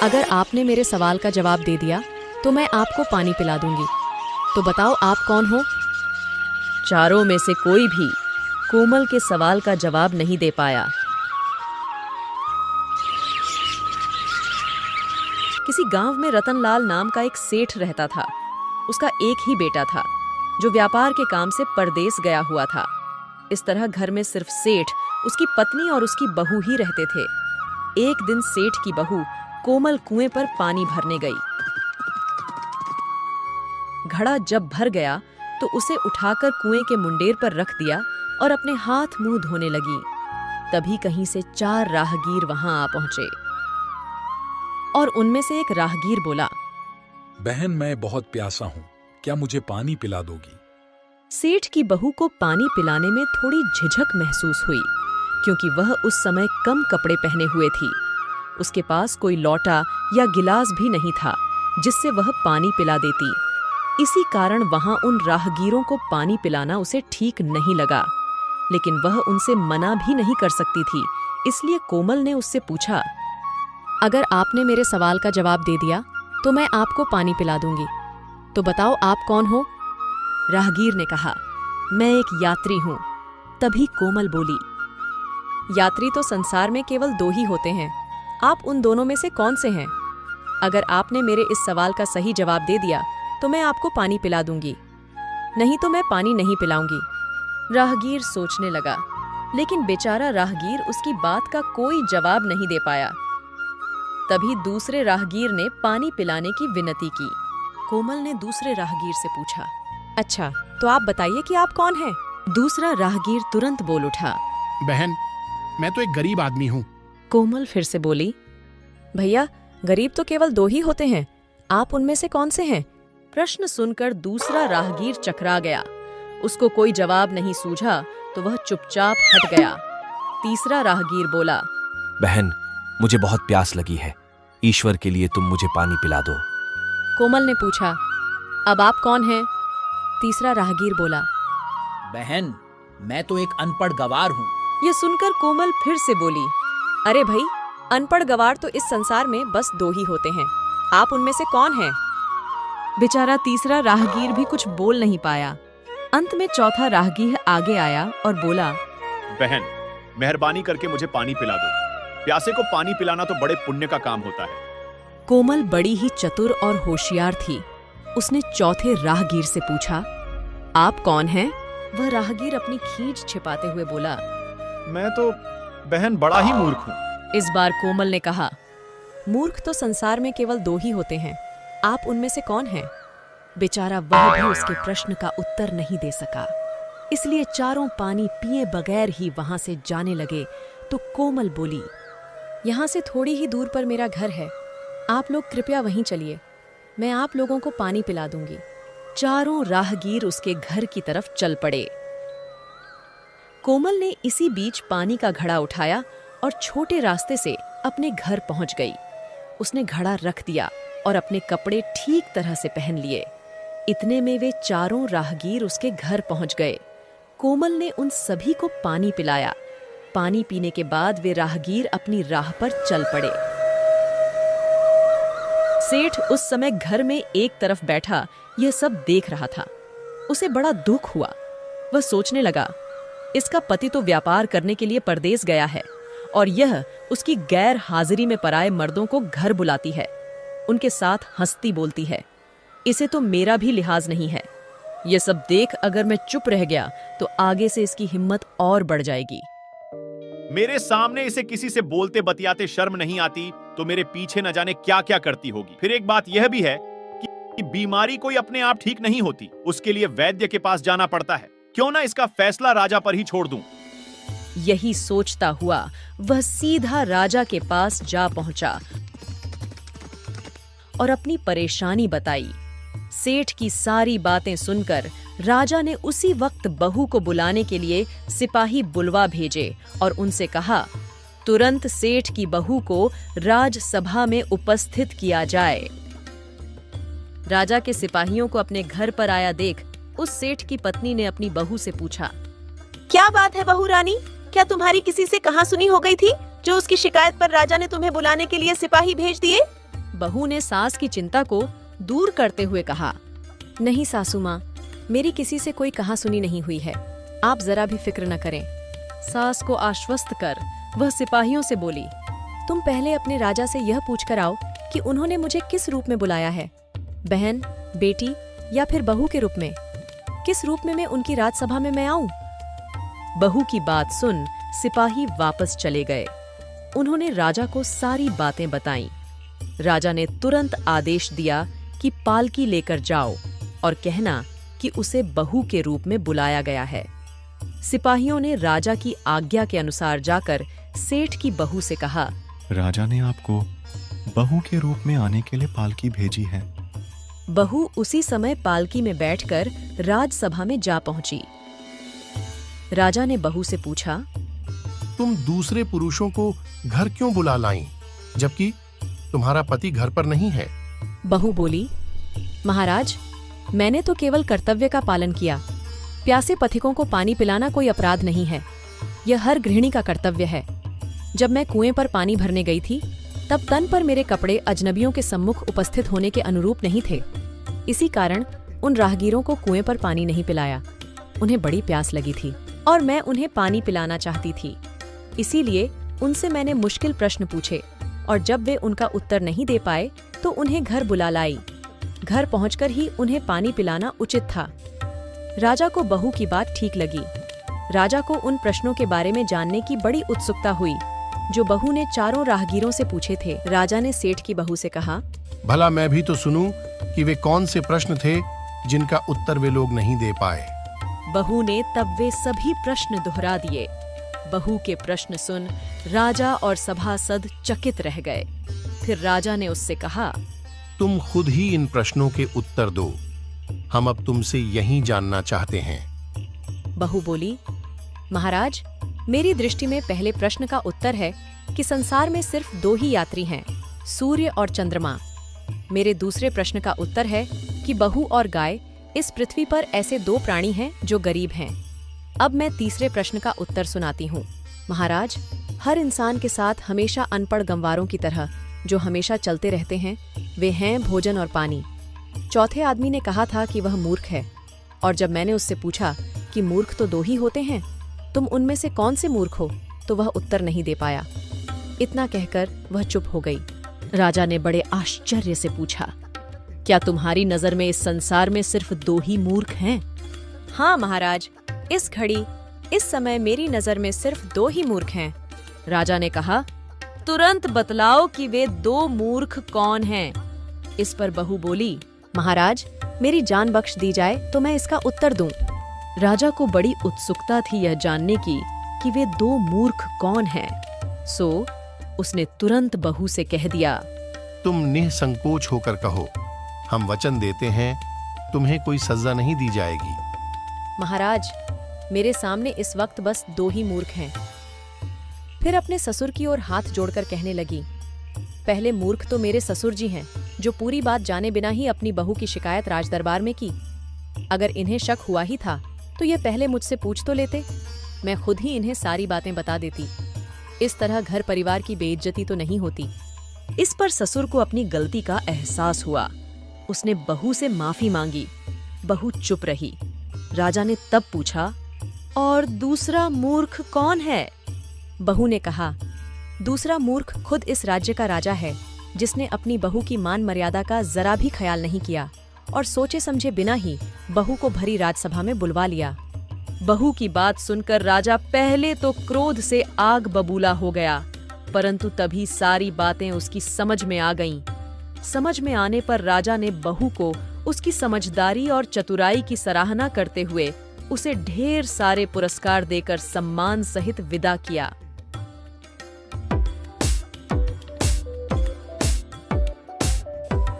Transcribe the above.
अगर आपने मेरे सवाल का जवाब दे दिया तो मैं आपको पानी पिला दूंगी। तो बताओ आप कौन हो? चारों में से कोई भी कोमल के सवाल का जवाब नहीं दे पाया। किसी गांव में रतनलाल नाम का एक सेठ रहता था। उसका एक ही बेटा था जो व्यापार के काम से परदेस गया हुआ था। इस तरह घर में सिर्फ सेठ, उसकी पत्नी और उसकी बहू ही रहते थे। एक दिन सेठ की बहू कोमल कुएं पर पानी भरने गई। घड़ा जब भर गया तो उसे उठाकर कुएं के मुंडेर पर रख दिया और अपने हाथ मुंह धोने लगी। तभी कहीं से 4 राहगीर वहां आ पहुंचे और उनमें से एक राहगीर बोला, बहन, मैं बहुत प्यासा हूं, क्या मुझे पानी पिला दोगी? सेठ की बहू को पानी पिलाने में थोड़ी झिझक महसूस हुई, क्योंकि वह उस समय कम कपड़े पहने हुए थी। उसके पास कोई लौटा या गिलास भी नहीं था जिससे वह पानी पिला देती। इसी कारण वहां उन राहगीरों को पानी पिलाना उसे ठीक नहीं लगा, लेकिन वह उनसे मना भी नहीं कर सकती थी। इसलिए कोमल ने उससे पूछा, अगर आपने मेरे सवाल का जवाब दे दिया तो मैं आपको पानी पिला दूंगी। तो बताओ आप कौन हो? राहगीर ने कहा, मैं एक यात्री हूं। तभी कोमल बोली, यात्री तो संसार में केवल 2 ही होते हैं। आप उन दोनों में से कौन से हैं? अगर आपने मेरे इस सवाल का सही जवाब दे दिया तो मैं आपको पानी पिला दूंगी, नहीं तो मैं पानी नहीं पिलाऊंगी। राहगीर सोचने लगा, लेकिन बेचारा राहगीर उसकी बात का कोई जवाब नहीं दे पाया। तभी दूसरे राहगीर ने पानी पिलाने की विनती की। कोमल ने दूसरे राहगीर से पूछा, अच्छा, तो आप बताइए कि आप कौन हैं? दूसरा राहगीर तुरंत बोल उठा, बहन, मैं तो एक गरीब आदमी हूँ। कोमल फिर से बोली, भैया, गरीब तो केवल 2 ही होते हैं। आप उनमें से कौन से हैं? प्रश्न सुनकर दूसरा राहगीर चकरा गया। उसको कोई जवाब नहीं सूझा तो वह चुपचाप हट गया। तीसरा राहगीर बोला, बहन, मुझे बहुत प्यास लगी है, ईश्वर के लिए तुम मुझे पानी पिला दो। कोमल ने पूछा, अब आप कौन हैं? तीसरा राहगीर बोला, बहन, मैं तो एक अनपढ़ गवार हूँ। यह सुनकर कोमल फिर से बोली, अरे भाई, अनपढ़ गवार तो इस संसार में बस 2 ही होते हैं। आप उनमें से कौन हैं? बेचारा तीसरा राहगीर भी कुछ बोल नहीं पाया। अंत में चौथा राहगीर आगे आया और बोला, बहन, मेहरबानी करके मुझे पानी पिला दो। प्यासे को पानी पिलाना तो बड़े पुण्य का काम होता है। कोमल बड़ी ही चतुर और होशियार थी। उसने चौथे राहगीर से पूछा, आप कौन हैं? वह राहगीर अपनी खींच छिपाते हुए बोला, मैं तो बहन बड़ा ही मूर्ख हूँ। इस बार कोमल ने कहा, मूर्ख तो संसार में केवल 2 ही होते हैं। आप उनमें से कौन हैं? बेचारा वह भी उसके प्रश्न का उत्तर नहीं दे सका। इसलिए चारों पानी पिए बगैर ही वहां से जाने लगे। तो कोमल बोली, यहाँ से थोड़ी ही दूर पर मेरा घर है, आप लोग कृपया वहीं चलिए, मैं आप लोगों को पानी पिला दूंगी। चारों राहगीर उसके घर की तरफ चल पड़े। कोमल ने इसी बीच पानी का घड़ा उठाया और छोटे रास्ते से अपने घर पहुंच गई। उसने घड़ा रख दिया और अपने कपड़े ठीक तरह से पहन लिए। इतने में वे चारों राहगीर उसके घर पहुंच गए। कोमल ने उन सभी को पानी पिलाया। पानी पीने के बाद वे राहगीर अपनी राह पर चल पड़े। सेठ उस समय घर में एक तरफ बैठा यह सब देख रहा था। उसे बड़ा दुख हुआ। वह सोचने लगा, इसका पति तो व्यापार करने के लिए परदेस गया है और यह उसकी गैर हाजिरी में पराए मर्दों को घर बुलाती है, उनके साथ हंसती बोलती है। इसे तो मेरा भी लिहाज नहीं है। यह सब देख अगर मैं चुप रह गया तो आगे से इसकी हिम्मत और बढ़ जाएगी। मेरे सामने इसे किसी से बोलते बतियाते शर्म नहीं आती तो मेरे पीछे न जाने क्या क्या करती होगी। फिर एक बात यह भी है कि बीमारी कोई अपने आप ठीक नहीं होती, उसके लिए वैद्य के पास जाना पड़ता है। क्यों ना इसका फैसला राजा पर ही छोड़ दूं। यही सोचता हुआ वह सीधा राजा के पास जा पहुंचा और अपनी परेशानी बताई। सेठ की सारी बातें सुनकर राजा ने उसी वक्त बहू को बुलाने के लिए सिपाही बुलवा भेजे और उनसे कहा, तुरंत सेठ की बहू को राजसभा में उपस्थित किया जाए। राजा के सिपाहियों को अपने घर पर आया देख उस सेठ की पत्नी ने अपनी बहू से पूछा, क्या बात है बहू रानी, क्या तुम्हारी किसी से कहासुनी हो गई थी जो उसकी शिकायत पर राजा ने तुम्हें बुलाने के लिए सिपाही भेज दिए? बहू ने सास की चिंता को दूर करते हुए कहा, नहीं सासू माँ, मेरी किसी से कोई कहा सुनी नहीं हुई है, आप जरा भी फिक्र न करें। सास को आश्वस्त कर वह सिपाहियों से बोली, तुम पहले अपने राजा से यह पूछकर आओ कि उन्होंने मुझे किस रूप में बुलाया है, बहन, बेटी या फिर बहू के रूप में? किस रूप में मैं उनकी राजसभा में मैं आऊं? बहू की बात सुन सिपाही वापस चले गए। उन्होंने राजा को सारी बातें बताईं। राजा ने तुरंत आदेश दिया कि पालकी लेकर जाओ और कहना कि उसे बहू के रूप में बुलाया गया है। सिपाहियों ने राजा की आज्ञा के अनुसार जाकर सेठ की बहू से कहा, राजा ने आपको बहू के रूप में आने के लिए पालकी भेजी है। बहू उसी समय पालकी में बैठकर राजसभा में जा पहुंची। राजा ने बहू से पूछा, तुम दूसरे पुरुषों को घर क्यों बुला लाई, जबकि तुम्हारा पति घर पर नहीं है? बहू बोली, महाराज, मैंने तो केवल कर्तव्य का पालन किया। प्यासे पथिकों को पानी पिलाना कोई अपराध नहीं है, यह हर गृहिणी का कर्तव्य है। जब मैं कुएं पर पानी भरने गई थी, तब तन पर मेरे कपड़े अजनबियों के सम्मुख उपस्थित होने के अनुरूप नहीं थे। इसी कारण उन राहगीरों को कुएं पर पानी नहीं पिलाया। उन्हें बड़ी प्यास लगी थी और मैं उन्हें पानी पिलाना चाहती थी। इसीलिए उनसे मैंने मुश्किल प्रश्न पूछे और जब वे उनका उत्तर नहीं दे पाए तो उन्हें घर बुला लाई। घर पहुंचकर ही उन्हें पानी पिलाना उचित था। राजा को बहू की बात ठीक लगी। राजा को उन प्रश्नों के बारे में जानने की बड़ी उत्सुकता हुई जो बहू ने चारों राहगीरों से पूछे थे। राजा ने सेठ की बहू से कहा, भला मैं भी तो सुनूं कि वे कौन से प्रश्न थे जिनका उत्तर वे लोग नहीं दे पाए। बहू ने तब वे सभी प्रश्न दोहरा दिए। बहू के प्रश्न सुन राजा और सभासद चकित रह गए। फिर राजा ने उससे कहा, तुम खुद ही इन प्रश्नों के उत्तर दो, हम अब तुमसे यही जानना चाहते हैं। बहू बोली, महाराज, मेरी दृष्टि में पहले प्रश्न का उत्तर है कि संसार में सिर्फ दो ही यात्री हैं, सूर्य और चंद्रमा। मेरे दूसरे प्रश्न का उत्तर है कि बहू और गाय इस पृथ्वी पर ऐसे दो प्राणी हैं जो गरीब हैं। अब मैं तीसरे प्रश्न का उत्तर सुनाती हूँ। महाराज, हर इंसान के साथ हमेशा अनपढ़ गंवारों की तरह जो हमेशा चलते रहते हैं, वे हैं भोजन और पानी। चौथे आदमी ने कहा था कि वह मूर्ख है, और जब मैंने उससे पूछा कि मूर्ख तो दो ही होते हैं, तुम उनमें से कौन से मूर्ख हो, तो वह उत्तर नहीं दे पाया। इतना कहकर वह चुप हो गई। राजा ने बड़े आश्चर्य से पूछा, क्या तुम्हारी नजर में इस संसार में सिर्फ दो ही मूर्ख हैं? हाँ महाराज, इस घड़ी, इस समय मेरी नजर में सिर्फ दो ही मूर्ख हैं। राजा ने कहा, तुरंत बतलाओ कि वे दो मूर्ख कौन हैं। इस पर बहू बोली, महाराज, मेरी जान बख्श दी जाए तो मैं इसका उत्तर दूं। राजा को बड़ी उत्सुकता थी यह जानने की कि वे दो मूर्ख कौन हैं। सो उसने तुरंत बहू से कह दिया, तुम निसंकोच होकर कहो, हम वचन देते हैं तुम्हें कोई सजा नहीं दी जाएगी। महाराज, मेरे सामने इस वक्त बस दो ही मूर्ख हैं। फिर अपने ससुर की ओर हाथ जोड़कर कहने लगी, पहले मूर्ख तो मेरे ससुर जी हैं, जो पूरी बात जाने बिना ही अपनी बहू की शिकायत राजदरबार में की। अगर इन्हें शक हुआ ही था तो ये पहले मुझसे पूछ तो लेते, मैं खुद ही इन्हें सारी बातें बता देती। इस तरह घर परिवार की बेइज्जती तो नहीं होती। इस पर ससुर को अपनी गलती का एहसास हुआ। उसने बहू से माफी मांगी। बहू चुप रही। राजा ने तब पूछा, और दूसरा मूर्ख कौन है? बहू ने कहा, दूसरा मूर्ख खुद इस राज्य का राजा है, जिसने अपनी बहू की मान मर्यादा का जरा भी ख्याल नहीं किया और सोचे समझे बिना ही बहू को भरी राजसभा में बुलवा लिया। बहू की बात सुनकर राजा पहले तो क्रोध से आग बबूला हो गया, परंतु तभी सारी बातें उसकी समझ में आ गईं। समझ में आने पर राजा ने बहू को उसकी समझदारी और चतुराई की सराहना करते हुए उसे ढेर सारे पुरस्कार देकर सम्मान सहित विदा किया।